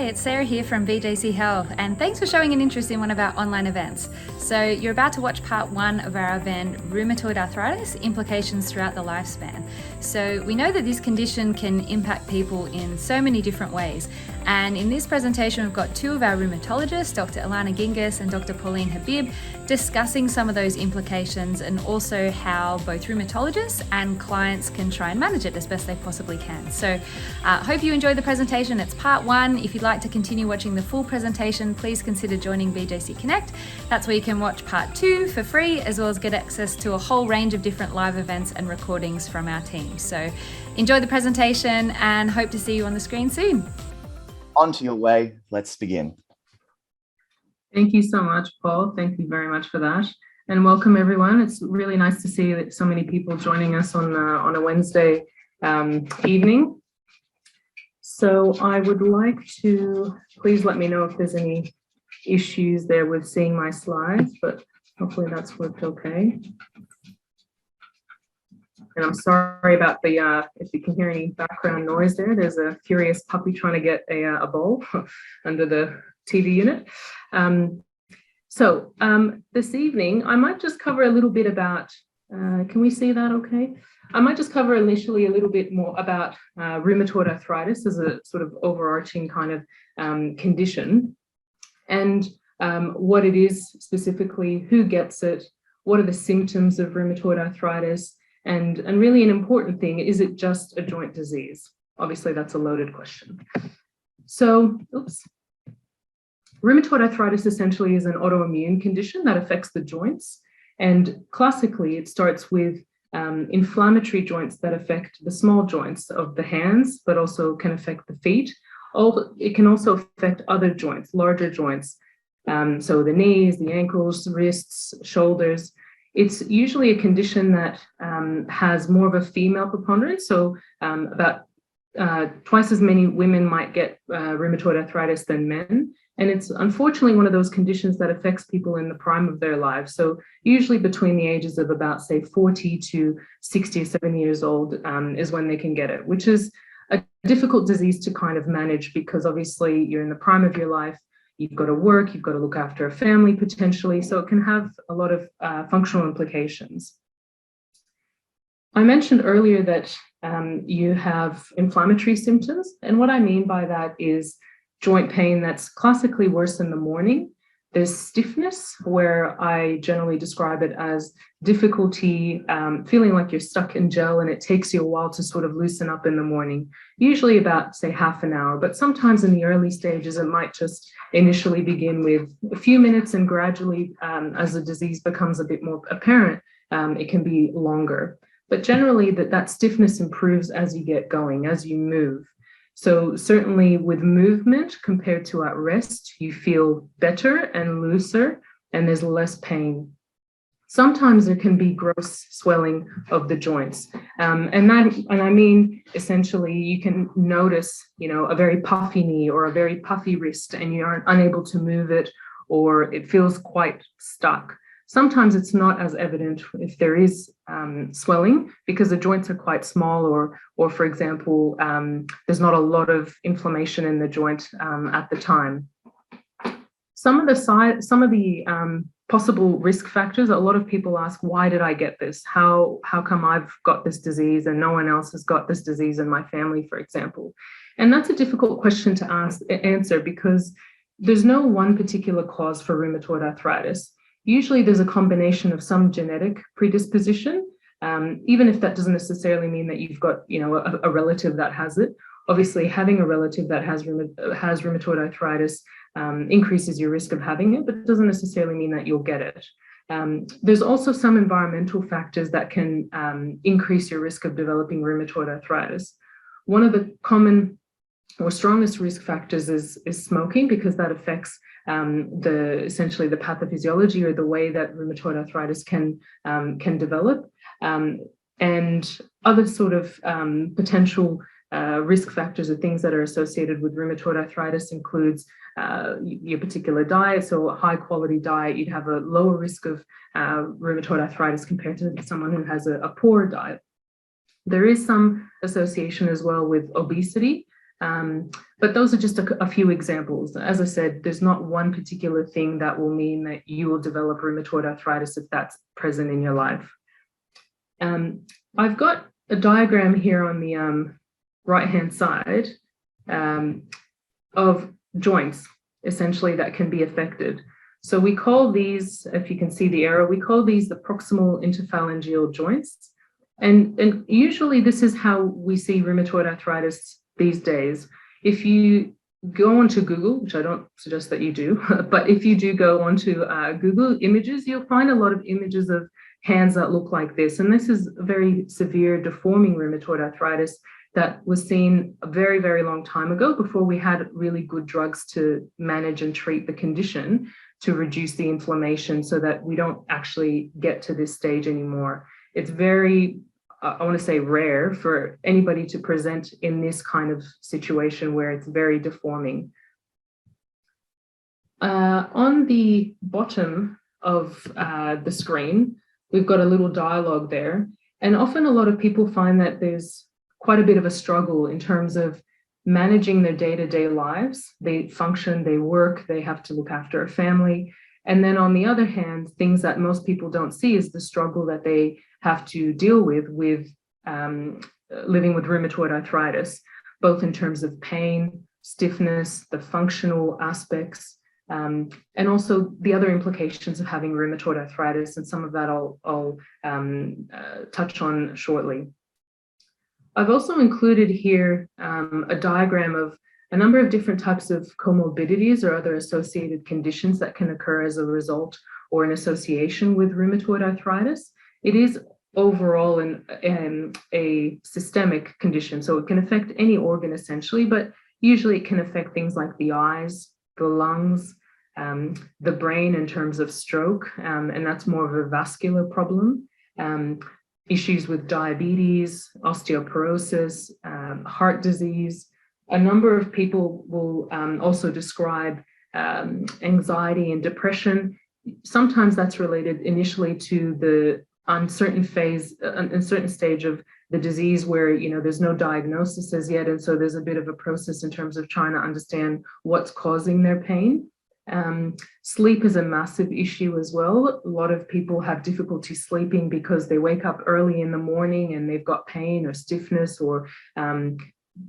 it's Sarah here from BJC Health, and thanks for showing an interest in one of our online events. So you're about to watch part one of our event, Rheumatoid Arthritis, Implications Throughout the Lifespan. So we know that this condition can impact people in so many different ways. And in this presentation, we've got two of our rheumatologists, Dr. Ilana Gingiss and Dr. Pauline Habib, discussing some of those implications and also how both rheumatologists and clients can try and manage it as best they possibly can. So hope you enjoyed the presentation. It's part one. If you'd like to continue watching the full presentation, please consider joining BJC Connect. That's where you can watch part two for free, as well as get access to a whole range of different live events and recordings from our team. So enjoy the presentation and hope to see you on the screen soon. On to your way. Let's begin. Thank you so much, Paul. Thank you very much for that. And welcome, everyone. It's really nice to see that so many people joining us on a Wednesday evening. So I would like to, please let me know if there's any issues there with seeing my slides, but hopefully that's worked okay. And I'm sorry about the, if you can hear any background noise there, there's a furious puppy trying to get a bowl under the TV unit. This evening, I might just cover a little bit about, can we see that okay? I might just cover initially a little bit more about rheumatoid arthritis as a sort of overarching kind of condition, and what it is specifically, who gets it, what are the symptoms of rheumatoid arthritis, and really an important thing, is it just a joint disease? Obviously, that's a loaded question. So, rheumatoid arthritis essentially is an autoimmune condition that affects the joints. And classically, it starts with inflammatory joints that affect the small joints of the hands, but also can affect the feet. It can also affect other joints, larger joints. So the knees, the ankles, the wrists, shoulders. It's usually a condition that has more of a female preponderance. So about twice as many women might get rheumatoid arthritis than men. And it's unfortunately one of those conditions that affects people in the prime of their lives. So usually between the ages of about, say, 40 to 60 or 70 years old is when they can get it, which is a difficult disease to kind of manage, because obviously you're in the prime of your life, you've got to work, you've got to look after a family potentially, so it can have a lot of functional implications. I mentioned earlier that you have inflammatory symptoms, and what I mean by that is joint pain that's classically worse in the morning. There's stiffness, where I generally describe it as difficulty feeling like you're stuck in gel and it takes you a while to sort of loosen up in the morning, usually about, say, half an hour. But sometimes in the early stages, it might just initially begin with a few minutes, and gradually, as the disease becomes a bit more apparent, it can be longer. But generally, that stiffness improves as you get going, as you move. So certainly with movement compared to at rest, you feel better and looser, and there's less pain. Sometimes there can be gross swelling of the joints. And I mean, essentially, you can notice, a very puffy knee or a very puffy wrist, and you aren't unable to move it, or it feels quite stuck. Sometimes it's not as evident if there is swelling, because the joints are quite small, or for example, there's not a lot of inflammation in the joint at the time. Some of the possible risk factors, a lot of people ask, why did I get this? How come I've got this disease and no one else has got this disease in my family, for example? And that's a difficult question to answer, because there's no one particular cause for rheumatoid arthritis. Usually there's a combination of some genetic predisposition, even if that doesn't necessarily mean that you've got, a relative that has it. Obviously, having a relative that has rheumatoid arthritis increases your risk of having it, but it doesn't necessarily mean that you'll get it. There's also some environmental factors that can increase your risk of developing rheumatoid arthritis. One of the common or strongest risk factors is smoking, because that affects essentially the pathophysiology, or the way that rheumatoid arthritis can develop. And other sort of potential risk factors or things that are associated with rheumatoid arthritis includes your particular diet. So a high quality diet, you'd have a lower risk of rheumatoid arthritis compared to someone who has a poor diet. There is some association as well with obesity. But those are just a few examples. As I said, there's not one particular thing that will mean that you will develop rheumatoid arthritis if that's present in your life. I've got a diagram here on the right-hand side of joints, essentially, that can be affected. So we call these, if you can see the arrow, we call these the proximal interphalangeal joints. And usually this is how we see rheumatoid arthritis these days. If you go onto Google, which I don't suggest that you do, but if you do go onto Google Images, you'll find a lot of images of hands that look like this. And this is very severe deforming rheumatoid arthritis that was seen a very, very long time ago, before we had really good drugs to manage and treat the condition to reduce the inflammation, so that we don't actually get to this stage anymore. It's very, I want to say, rare for anybody to present in this kind of situation where it's very deforming. On the bottom of the screen, we've got a little dialogue there. And often a lot of people find that there's quite a bit of a struggle in terms of managing their day-to-day lives. They function, they work, they have to look after a family. And then on the other hand, things that most people don't see is the struggle that they have to deal with living with rheumatoid arthritis, both in terms of pain, stiffness, the functional aspects, and also the other implications of having rheumatoid arthritis. And some of that I'll touch on shortly. I've also included here a diagram of a number of different types of comorbidities or other associated conditions that can occur as a result or in association with rheumatoid arthritis. It is overall a systemic condition, so it can affect any organ essentially, but usually it can affect things like the eyes, the lungs, the brain in terms of stroke, and that's more of a vascular problem. Issues with diabetes, osteoporosis, heart disease. A number of people will also describe anxiety and depression. Sometimes that's related initially to the uncertain stage of the disease where, there's no diagnosis as yet. And so there's a bit of a process in terms of trying to understand what's causing their pain. Sleep is a massive issue as well. A lot of people have difficulty sleeping because they wake up early in the morning and they've got pain or stiffness, or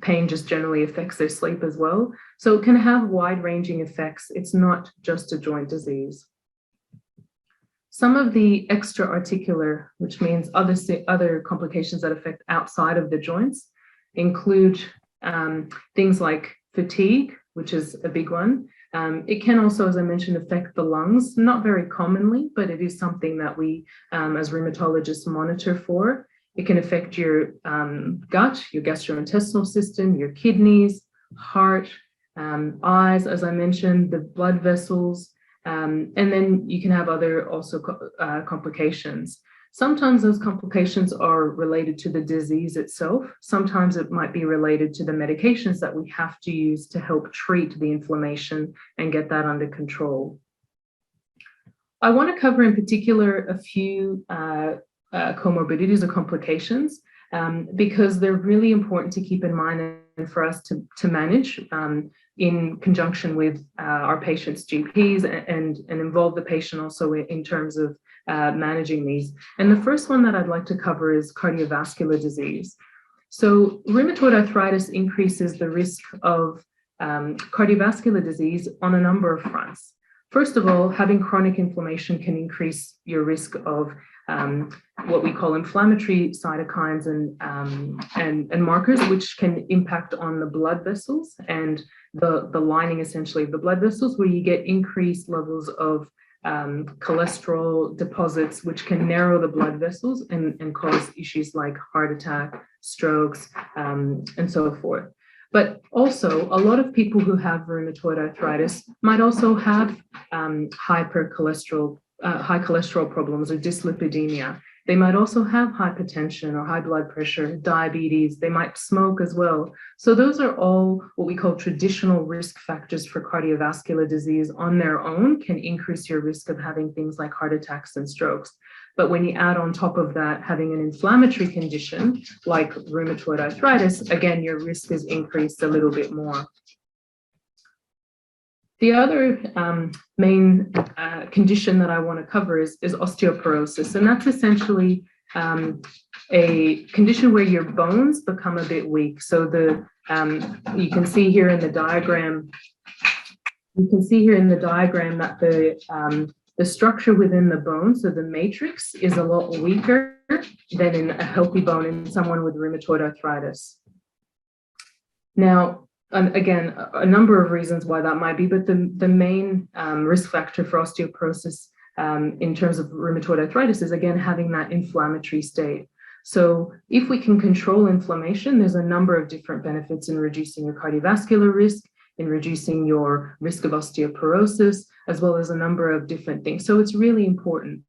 pain just generally affects their sleep as well. So it can have wide-ranging effects. It's not just a joint disease. Some of the extra-articular, which means other complications that affect outside of the joints, include things like fatigue, which is a big one. It can also, as I mentioned, affect the lungs, not very commonly, but it is something that we as rheumatologists monitor for. It can affect your gut, your gastrointestinal system, your kidneys, heart, eyes, as I mentioned, the blood vessels, and then you can have other also complications. Sometimes those complications are related to the disease itself. Sometimes it might be related to the medications that we have to use to help treat the inflammation and get that under control. I want to cover in particular a few comorbidities or complications because they're really important to keep in mind and for us to manage in conjunction with our patients' GPs and involve the patient also in terms of managing these. And the first one that I'd like to cover is cardiovascular disease. So rheumatoid arthritis increases the risk of cardiovascular disease on a number of fronts. First of all, having chronic inflammation can increase your risk of what we call inflammatory cytokines and markers, which can impact on the blood vessels and the lining essentially of the blood vessels, where you get increased levels of cholesterol deposits, which can narrow the blood vessels and cause issues like heart attack, strokes, and so forth. But also, a lot of people who have rheumatoid arthritis might also have high cholesterol problems or dyslipidemia. They might also have hypertension or high blood pressure, diabetes. They might smoke as well. So those are all what we call traditional risk factors for cardiovascular disease on their own, can increase your risk of having things like heart attacks and strokes. But when you add on top of that having an inflammatory condition like rheumatoid arthritis, again, your risk is increased a little bit more. The other main condition that I want to cover is osteoporosis, and that's essentially a condition where your bones become a bit weak. So you can see here in the diagram. You can see here in the diagram that the structure within the bone, so the matrix, is a lot weaker than in a healthy bone in someone with rheumatoid arthritis. Now, again, a number of reasons why that might be, but the main risk factor for osteoporosis in terms of rheumatoid arthritis is, again, having that inflammatory state. So if we can control inflammation, there's a number of different benefits in reducing your cardiovascular risk, in reducing your risk of osteoporosis, as well as a number of different things. So it's really important.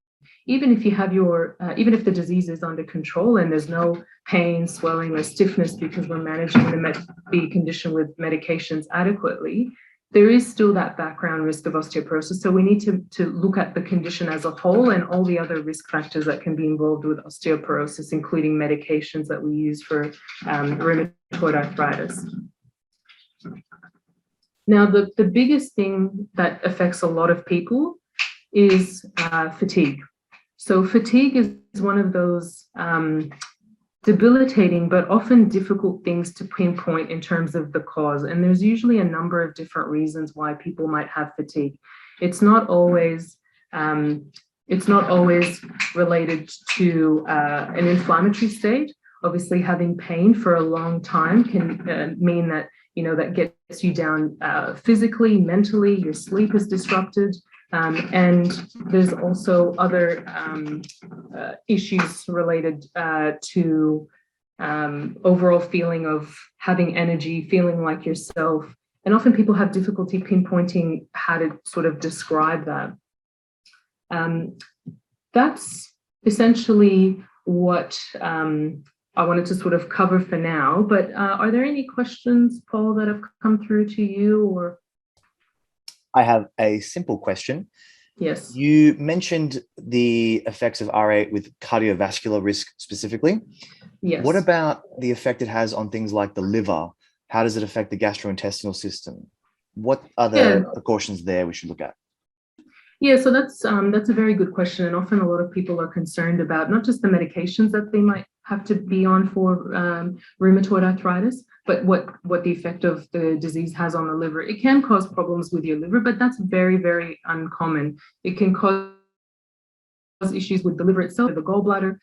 Even if you have even if the disease is under control and there's no pain, swelling, or stiffness because we're managing the condition with medications adequately, there is still that background risk of osteoporosis. So we need to look at the condition as a whole and all the other risk factors that can be involved with osteoporosis, including medications that we use for rheumatoid arthritis. Now, the biggest thing that affects a lot of people is fatigue. So fatigue is one of those debilitating but often difficult things to pinpoint in terms of the cause. And there's usually a number of different reasons why people might have fatigue. It's not always related to an inflammatory state. Obviously, having pain for a long time can mean that that gets you down physically, mentally, your sleep is disrupted. And there's also other issues related to overall feeling of having energy, feeling like yourself. And often people have difficulty pinpointing how to sort of describe that. That's essentially what I wanted to sort of cover for now. But are there any questions, Paul, that have come through to you? Or I have a simple question. Yes. You mentioned the effects of RA with cardiovascular risk specifically. Yes. What about the effect it has on things like the liver? How does it affect the gastrointestinal system? What other precautions there we should look at? Yeah, so that's a very good question. And often a lot of people are concerned about not just the medications that they might have to be on for rheumatoid arthritis, but what the effect of the disease has on the liver. It can cause problems with your liver, but that's very, very uncommon. It can cause issues with the liver itself, the gallbladder,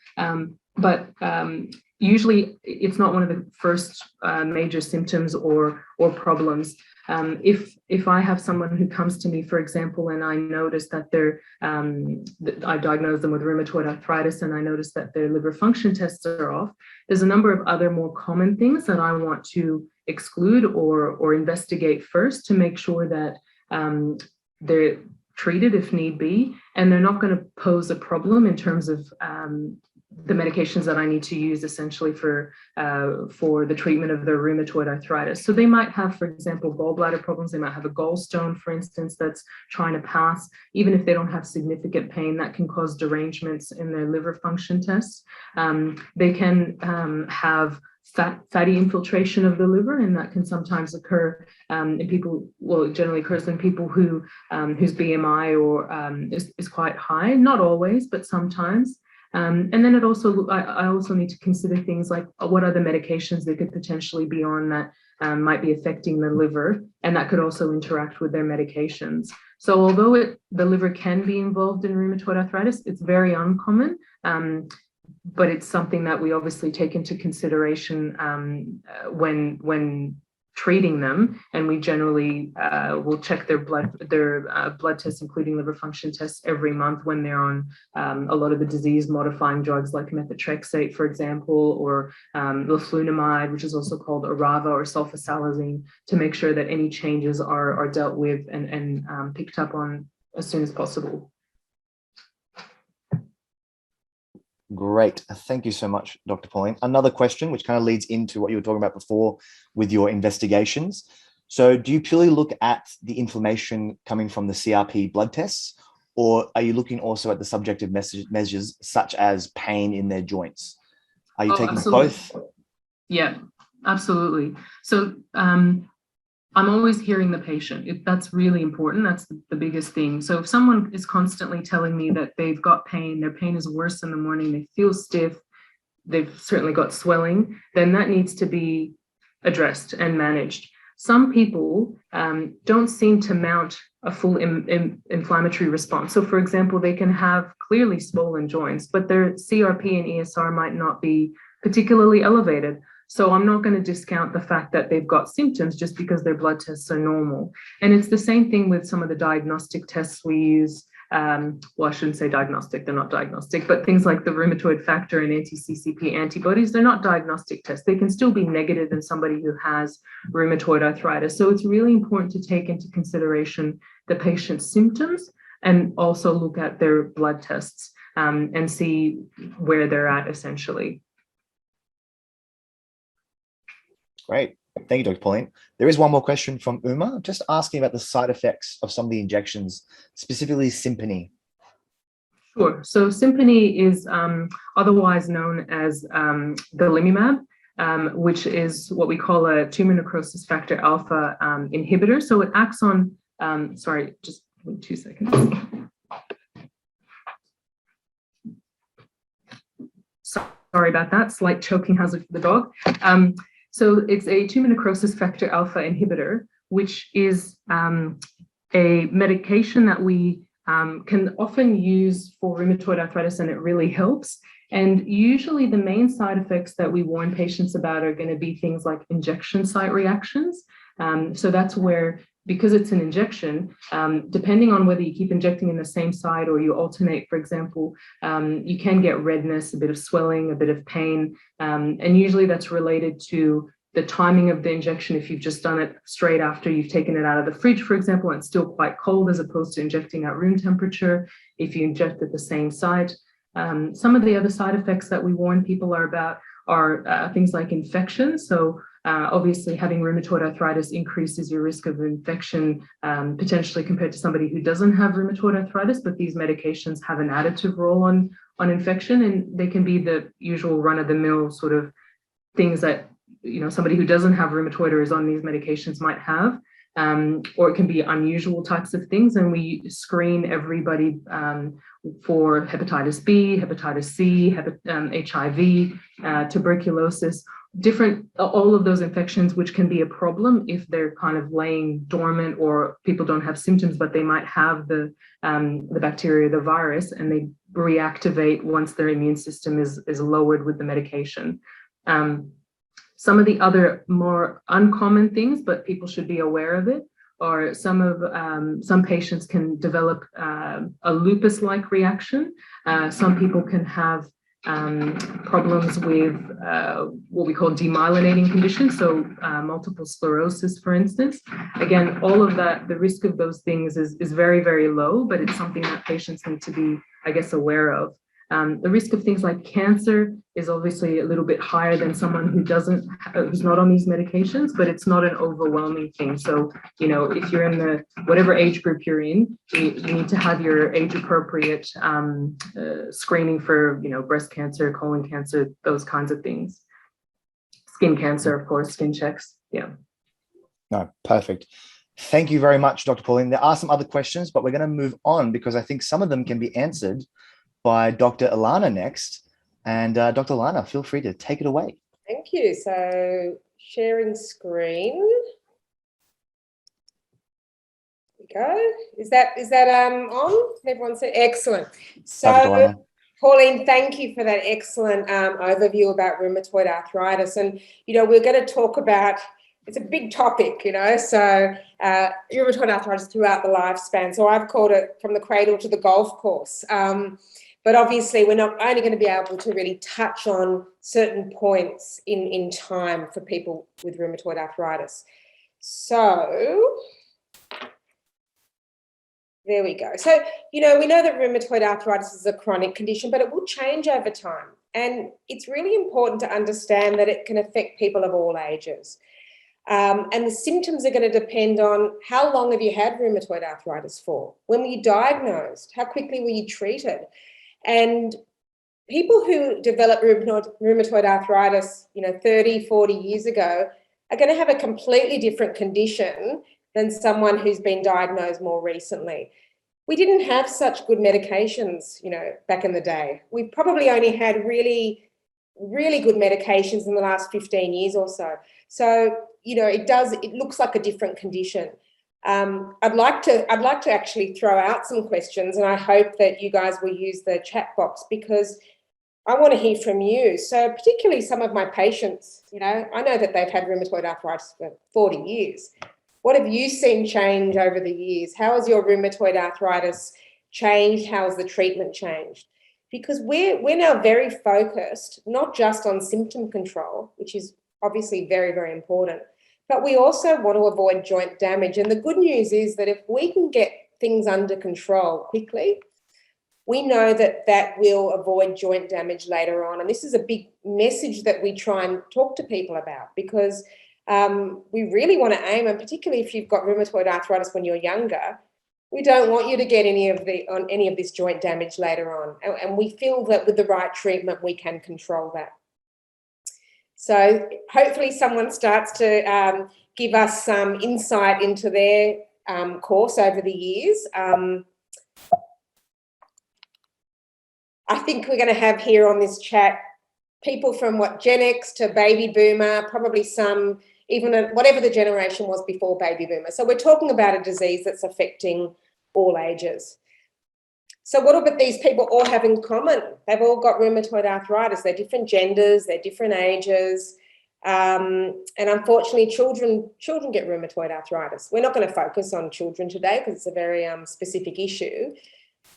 but usually it's not one of the first major symptoms or problems. If I have someone who comes to me, for example, and I notice that I diagnose them with rheumatoid arthritis and I notice that their liver function tests are off, there's a number of other more common things that I want to exclude or investigate first to make sure that they're treated if need be, and they're not going to pose a problem in terms of the medications that I need to use essentially for the treatment of their rheumatoid arthritis. So they might have, for example, gallbladder problems. They might have a gallstone, for instance, that's trying to pass. Even if they don't have significant pain, that can cause derangements in their liver function tests. They can have fatty infiltration of the liver, and that can sometimes occur in people, well, it generally occurs in people whose BMI is quite high, not always, but sometimes. And then I also need to consider things like what other medications they could potentially be on that might be affecting the liver, and that could also interact with their medications. So although the liver can be involved in rheumatoid arthritis, it's very uncommon, but it's something that we obviously take into consideration when treating them, and we generally will check their blood tests, including liver function tests, every month when they're on a lot of the disease-modifying drugs like methotrexate, for example, or leflunomide, which is also called Arava or sulfasalazine, to make sure that any changes are dealt with and picked up on as soon as possible. Great. Thank you so much, Dr. Pauline. Another question, which kind of leads into what you were talking about before with your investigations. So do you purely look at the inflammation coming from the CRP blood tests, or are you looking also at the subjective measures such as pain in their joints? Are you taking absolutely. both? Yeah, absolutely. So I'm always hearing the patient. That's really important. That's the biggest thing. So if someone is constantly telling me that they've got pain, their pain is worse in the morning, they feel stiff, they've certainly got swelling, then that needs to be addressed and managed. Some people don't seem to mount a full inflammatory response. So for example, they can have clearly swollen joints, but their CRP and ESR might not be particularly elevated. So I'm not going to discount the fact that they've got symptoms just because their blood tests are normal. And it's the same thing with some of the diagnostic tests we use. Well, I shouldn't say diagnostic, they're not diagnostic, but things like the rheumatoid factor and anti-CCP antibodies, they're not diagnostic tests. They can still be negative in somebody who has rheumatoid arthritis. So it's really important to take into consideration the patient's symptoms and also look at their blood tests and see where they're at essentially. Great. Thank you, Dr. Pauline. There is one more question from Uma, just asking about the side effects of some of the injections, specifically Simponi. Sure. So Simponi is otherwise known as golimumab, which is what we call a tumor necrosis factor alpha inhibitor. So it acts on, sorry, just 2 seconds. Sorry about that, slight choking hazard for the dog. So it's a tumor necrosis factor alpha inhibitor, which is a medication that we can often use for rheumatoid arthritis, and it really helps. And usually the main side effects that we warn patients about are going to be things like injection site reactions. So that's where, because it's an injection, depending on whether you keep injecting in the same site or you alternate, for example, you can get redness, a bit of swelling, a bit of pain. And usually that's related to the timing of the injection. If you've just done it straight after you've taken it out of the fridge, for example, and it's still quite cold, as opposed to injecting at room temperature, if you inject at the same site. Some of the other side effects that we warn people about are things like infection. So obviously having rheumatoid arthritis increases your risk of infection potentially compared to somebody who doesn't have rheumatoid arthritis, but these medications have an additive role on infection, and they can be the usual run-of-the-mill sort of things that, you know, somebody who doesn't have rheumatoid or is on these medications might have, or it can be unusual types of things. And we screen everybody for hepatitis B, hepatitis C, HIV, tuberculosis, all of those infections, which can be a problem if they're kind of laying dormant or people don't have symptoms, but they might have the bacteria, the virus, and they reactivate once their immune system is lowered with the medication. Some of the other more uncommon things, but people should be aware of it, are some patients can develop a lupus-like reaction. Some people can have problems with what we call demyelinating conditions, so multiple sclerosis, for instance. Again, all of that, the risk of those things is very, very low, but it's something that patients need to be, I guess, aware of. The risk of things like cancer is obviously a little bit higher than someone who's not on these medications, but it's not an overwhelming thing. So, you know, if you're in the whatever age group you're in, you need to have your age appropriate screening for, you know, breast cancer, colon cancer, those kinds of things. Skin cancer, of course, skin checks. Yeah. No, perfect. Thank you very much, Dr. Pauline. There are some other questions, but we're going to move on because I think some of them can be answered by Dr. Ilana next. And Dr. Ilana, feel free to take it away. Thank you. So sharing screen. There we go. Is that on? Everyone said excellent. So Pauline, thank you for that excellent overview about rheumatoid arthritis. And, you know, we're going to talk about, it's a big topic, you know, so rheumatoid arthritis throughout the lifespan. So I've called it from the cradle to the golf course. But obviously, we're not only going to be able to really touch on certain points in time for people with rheumatoid arthritis. So there we go. So, you know, we know that rheumatoid arthritis is a chronic condition, but it will change over time. And it's really important to understand that it can affect people of all ages. And the symptoms are going to depend on how long have you had rheumatoid arthritis for? When were you diagnosed? How quickly were you treated? And people who develop rheumatoid arthritis, 30, 40 years ago are going to have a completely different condition than someone who's been diagnosed more recently. We didn't have such good medications, back in the day. We've probably only had really, really good medications in the last 15 years or so. So, it looks like a different condition. I'd like to actually throw out some questions, and I hope that you guys will use the chat box because I want to hear from you. So particularly some of my patients, I know that they've had rheumatoid arthritis for 40 years. What have you seen change over the years? How has your rheumatoid arthritis changed? How has the treatment changed? Because we're now very focused, not just on symptom control, which is obviously very, very important, but we also want to avoid joint damage. And the good news is that if we can get things under control quickly, we know that will avoid joint damage later on. And this is a big message that we try and talk to people about because we really want to aim, and particularly if you've got rheumatoid arthritis when you're younger, we don't want you to get any of this joint damage later on. And we feel that with the right treatment, we can control that. So hopefully someone starts to give us some insight into their course over the years. I think we're going to have here on this chat people from Gen X to baby boomer, probably some, even whatever the generation was before baby boomer. So we're talking about a disease that's affecting all ages. So what do these people all have in common? They've all got rheumatoid arthritis. They're different genders, they're different ages. And unfortunately, children get rheumatoid arthritis. We're not going to focus on children today because it's a very specific issue.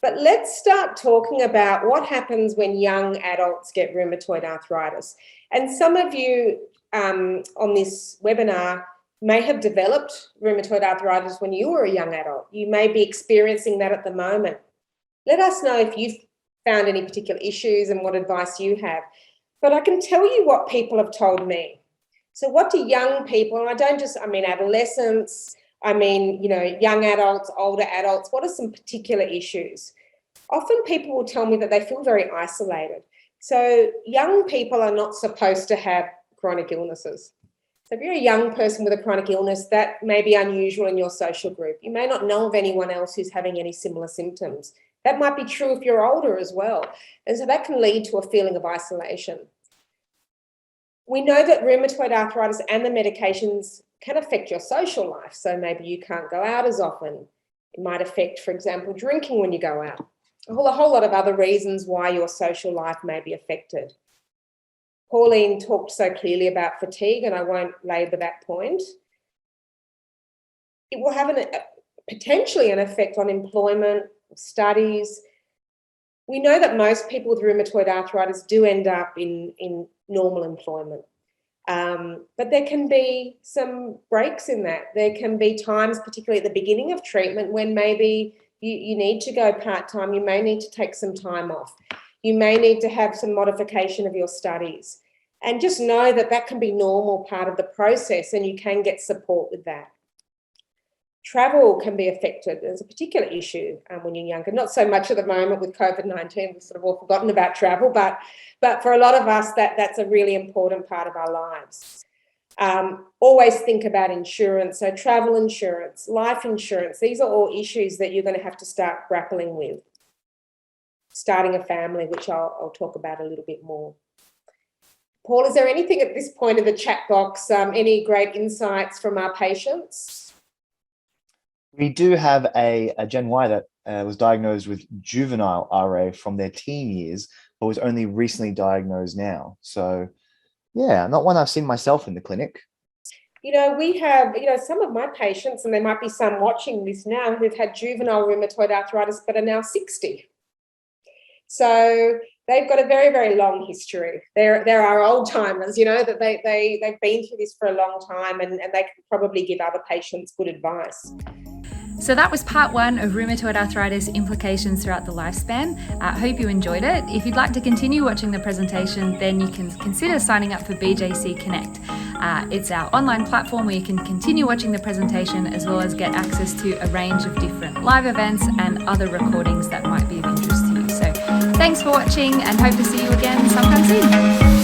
But let's start talking about what happens when young adults get rheumatoid arthritis. And some of you on this webinar may have developed rheumatoid arthritis when you were a young adult. You may be experiencing that at the moment. Let us know if you've found any particular issues and what advice you have. But I can tell you what people have told me. So what do young people, and I mean adolescents, young adults, older adults, what are some particular issues? Often people will tell me that they feel very isolated. So young people are not supposed to have chronic illnesses. So if you're a young person with a chronic illness, that may be unusual in your social group. You may not know of anyone else who's having any similar symptoms. That might be true if you're older as well. And so that can lead to a feeling of isolation. We know that rheumatoid arthritis and the medications can affect your social life. So maybe you can't go out as often. It might affect, for example, drinking when you go out. A whole lot of other reasons why your social life may be affected. Pauline talked so clearly about fatigue, and I won't labour that point. It will have potentially an effect on employment, studies. We know that most people with rheumatoid arthritis do end up in normal employment. But there can be some breaks in that. There can be times, particularly at the beginning of treatment, when maybe you need to go part-time. You may need to take some time off. You may need to have some modification of your studies. And just know that that can be normal part of the process and you can get support with that. Travel can be affected. There's a particular issue when you're younger. Not so much at the moment with COVID-19. We've sort of all forgotten about travel, but for a lot of us, that's a really important part of our lives. Always think about insurance. So travel insurance, life insurance, these are all issues that you're going to have to start grappling with. Starting a family, which I'll talk about a little bit more. Paul, is there anything at this point in the chat box, any great insights from our patients? We do have a Gen Y that was diagnosed with juvenile RA from their teen years, but was only recently diagnosed now. So, yeah, not one I've seen myself in the clinic. We have, some of my patients, and there might be some watching this now, who've had juvenile rheumatoid arthritis but are now 60. So they've got a very, very long history. There are old timers, that they've been through this for a long time and they can probably give other patients good advice. So that was part 1 of rheumatoid arthritis implications throughout the lifespan. I hope you enjoyed it. If you'd like to continue watching the presentation, then you can consider signing up for BJC Connect. It's our online platform where you can continue watching the presentation as well as get access to a range of different live events and other recordings that might be of interest to you. So thanks for watching and hope to see you again sometime soon.